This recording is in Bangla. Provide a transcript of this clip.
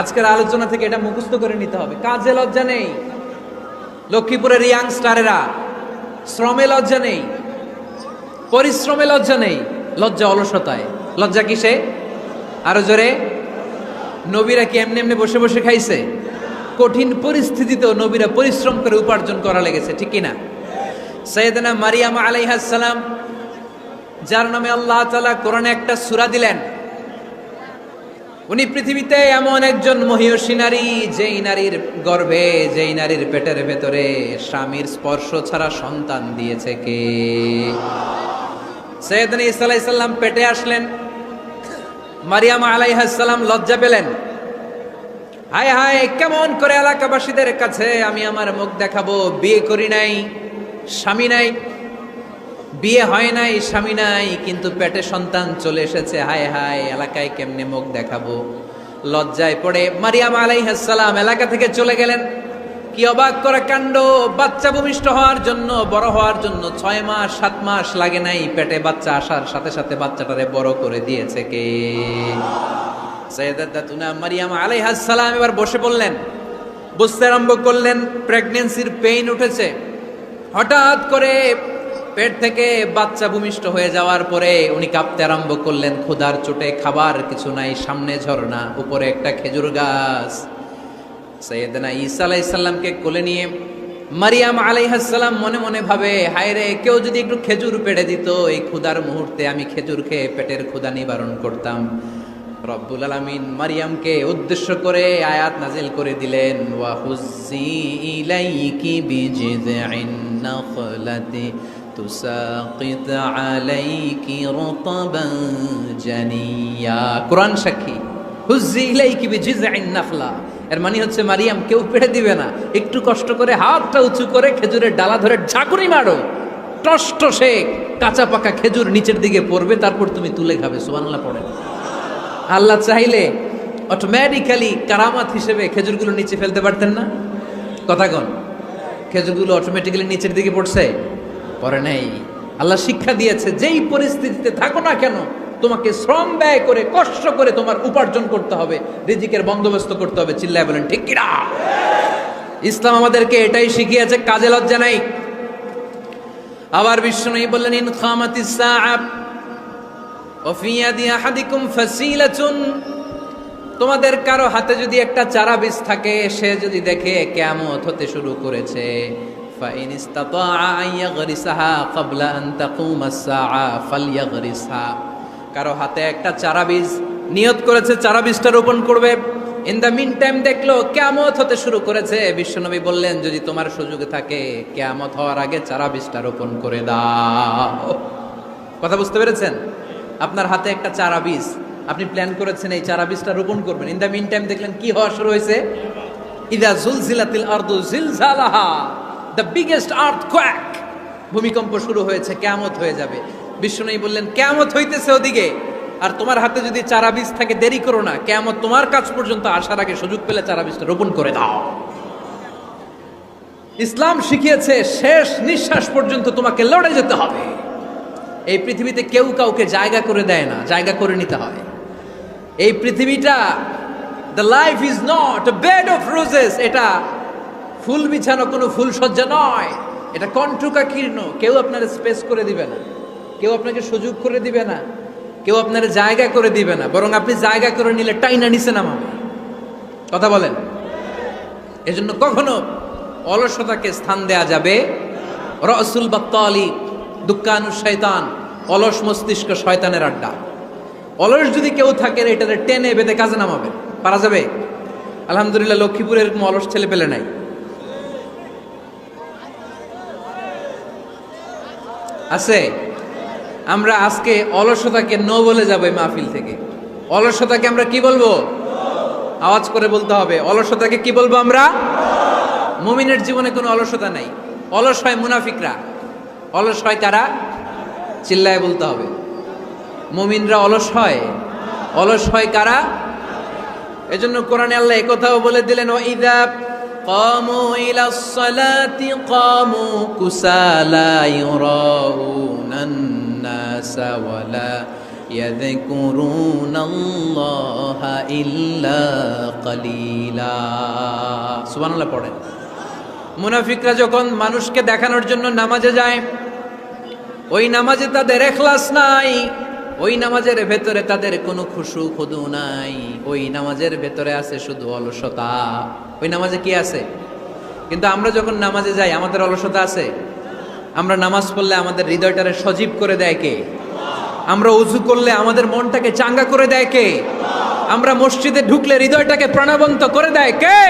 আজকের আলোচনা থেকে এটা মুখস্থ করে নিতে হবে। কাজে লজ্জা নেই, লক্ষ্মীপুরের ইয়াং স্টারেরা শ্রমে লজ্জা নেই, পরিশ্রমে লজ্জা নেই, লজ্জা অলসতায়। লজ্জা কিসে? আরো জোরে। নবীরা কি এমনি এমনি বসে বসে খাইছে? কঠিন পরিস্থিতিতেও নবীরা পরিশ্রম করে উপার্জন করা লেগেছে, ঠিক কিনা? সাইয়েদনা মারিয়াম আলাইহিস সালাম, যার নামে আল্লাহ তাআলা কোরআনে একটা সূরা দিলেন, উনি পৃথিবীতে এমন একজন মহিয়সী নারী, যেই নারীর গর্ভে, যেই নারীর পেটের ভেতরে স্বামীর স্পর্শ ছাড়া সন্তান দিয়েছে কে? সাইয়েদনা ঈসা আলাইহিস সালাম পেটে আসলেন। মারিয়াম আলাইহিস সালাম লজ্জা পেলেন। হায় হায়, কেমন করে এলাকাবাসীদের কাছে আমি আমার মুখ দেখাবো? বিয়ে করি নাই, স্বামী নাই, বিয়ে হয় নাই, স্বামী নাই, কিন্তু পেটে সন্তান চলে এসেছে। হায় হায়, এলাকায় কেমনে মুখ দেখাবো? লজ্জায় পড়ে মারিয়াম আলাইহিস সালাম এলাকা থেকে চলে গেলেন। কি অবাক করা কাণ্ড! বাচ্চা ভূমিষ্ঠ হওয়ার জন্য, বড় হওয়ার জন্য 6 মাস 7 মাস লাগে নাই, পেটে বাচ্চা আসার সাথে সাথে বাচ্চাটারে বড় করে দিয়েছে কে? সাইয়েদাতুনা মারিয়াম আলাইহিস সালাম এবার বসে পড়লেন, বুঝতে আরম্ভ করলেন প্রেগন্যান্সির পেইন উঠেছে। হঠাৎ করে পেট থেকে বাচ্চা ভূমিষ্ঠ হয়ে যাওয়ার পরে উনি কাঁপতে আরম্ভ করলেন। ক্ষুধার চোটে খাবার কিছু নাই, সামনে ঝর্ণা, উপরে একটা খেজুর গাছ। সাইয়েদনা ঈসা আলাইহিস সালামকে কোলে নিয়ে মারিয়াম আলাইহিস সালাম মনে মনে ভাবে, হায় রে, কেউ যদি একটু খেজুর পেড়ে দিত, এই ক্ষুধার মুহূর্তে আমি খেজুর খেয়ে পেটের ক্ষুধা নিবারণ করতাম। রব্বুল আলামিন মারিয়ামকে উদ্দেশ্য করে আয়াত নাজিল করে দিলেন, ওয়া হুজ্জি ইলাইকি বিজিযিন নাখলাতি তুসাকিত আলাইকি রতবান জানিয়া। কোরআন সাক্ষী, হুজ্জি ইলাইকি বিজিযিন নাখলা, এর মানে হচ্ছে মারিয়াম, কেউ পেড়ে দিবে না, একটু কষ্ট করে হাতটা উঁচু করে খেজুরের ডালা ধরে ঝাঁকুনি মারো, টসটসে কাঁচা পাকা খেজুর নিচের দিকে পড়বে, তারপর তুমি তুলে খাবে। সুবহানাল্লাহ পড়েন। আল্লাহ চাইলে অটোমেটিক্যালি কারামাত হিসেবে খেজুরগুলো নিচে ফেলতে পারতেন না? কথা কন, খেজুরগুলো অটোমেটিক্যালি নিচের দিকে পড়ছে? পড়ে নাই। আল্লাহ শিক্ষা দিয়েছে, যেই পরিস্থিতিতে থাকো না কেন, তোমাকে শ্রম ব্যয় করে কষ্ট করে তোমার উপার্জন করতে হবে, রিজিকের বন্দোবস্ত করতে হবে। চিল্লায় বলেন ঠিক কিনা? ইসলাম আমাদেরকে এটাই শিখিয়েছে, কাজে লজ্জা নাই। আবার বিশ্বনবী বললেন, ইন খামাতিস সাআ ওফি ইয়াদি আহাদিকুম ফাসিলাতুন, তোমাদের কারো হাতে যদি একটা চারা বীজ থাকে, সে যদি দেখে কিয়ামত হতে শুরু করেছে, ফাইন ইসতাতা আন ইয়াগরিসাহা ক্বাবলা আন তাকুমাস সাআ ফালইয়াগরিসহা, কারো হাতে একটা চারা বীজ নিয়ত করেছে, চারা বীজটা রোপণ করবে, ইন দ্য মিন টাইম দেখলো কিয়ামত হতে শুরু করেছে, বিশ্বনবী বললেন, যদি তোমার সুযোগ থাকে কিয়ামত হওয়ার আগে চারা বীজটা রোপণ করে দাও। কথা বুঝতে পেরেছেন? আপনার হাতে একটা চারা বীজ, আপনি প্ল্যান করেছেন এই চারা বীজটা রোপণ করবেন, ইন দ্য মিন টাইম দেখলেন কি হওয়া শুরু হয়েছে? ইদা জুলজিলাতিল আরদু জিলজালাহা, দ্য বিগেস্ট আর্থকোয়েক, ভূমিকম্প শুরু হয়েছে, কিয়ামত হয়ে যাবে। বিশ্বনবী বললেন, কিয়ামত হইতেছে ওদিকে, আর তোমার হাতে যদি চারা বীজ থাকে, দেরি করো না, কিয়ামত তোমার কাছ পর্যন্ত আসার আগে সুযোগ পেলে চারা বীজটা রোপণ করে দাও। ইসলাম শিখিয়েছে শেষ নিঃশ্বাস পর্যন্ত তোমাকে লড়ে যেতে হবে। এই পৃথিবীতে কেউ কাউকে জায়গা করে দেয় না, জায়গা করে নিতে হয়। এই পৃথিবীটা, the life is not a bed of roses, এটা ফুল বিছানো কোনো ফুল সজ্জা নয়, এটা কণ্টকাকীর্ণ। কেউ আপনার স্পেস করে দিবে না, কেউ আপনাকে সুযোগ করে দিবে না, কেউ আপনার জায়গা করে দিবে না, বরং আপনি জায়গা করে নিলে টাইনা নিচে নামাবে। কথা বলেন। এজন্য কখনো অলসতাকে স্থান দেয়া যাবে। রাসূল বাত্তালি, দুক্কানু শয়তান, অলস মস্তিষ্ক শয়তানের আড্ডা। অলস যদি কেউ থাকে, এটাতে টেনে বেঁধে কাজে নামাবে, পারা যাবে? আলহামদুলিল্লাহ, লক্ষ্মীপুরে এরকম অলস ছেলে পেলে নাই। আছে? আমরা আজকে অলসতাকে নো বলে যাবো এই মাহফিল থেকে। অলসতাকে আমরা কি বলবো? আওয়াজ করে বলতে হবে, অলসতাকে কি বলবো আমরা? মুমিনের জীবনে কোনো অলসতা নাই। অলস হয় মুনাফিকরা। অলস হয় কারা? চিল্লায় বলতে হবে। মুমিনরা অলস হয়? অলস হয় কারা? এজন্য কোরআনে আল্লাহ একথাও বলে দিলেন, ওয়াইদা কামু ইলাস সালাতি কামু কুসালা ইউরাউনান নাসা ওয়ালা ইয়াযকুরুনাল্লাহা ইল্লা কালিলা। সুবহানাল্লাহ পড়েন। মুনাফিকরা যখন মানুষকে দেখানোর জন্য নামাজে যায়, ওই নামাজে তাদের ইখলাস নাই, ওই নামাজের ভেতরে তাদের কোনো খুশু খুদু নাই, ওই নামাজের ভেতরে আছে শুধু অলসতা। ওই নামাজে কি আছে? কিন্তু আমরা যখন নামাজে যাই আমাদের অলসতা আছে? আমরা নামাজ পড়লে আমাদের হৃদয়টারে সজীব করে দেয় কে? আমরা উযু করলে আমাদের মনটাকে চাঙ্গা করে দেয় কে? আমরা মসজিদে ঢুকলে হৃদয়টাকে প্রাণবন্ত করে দেয় কে?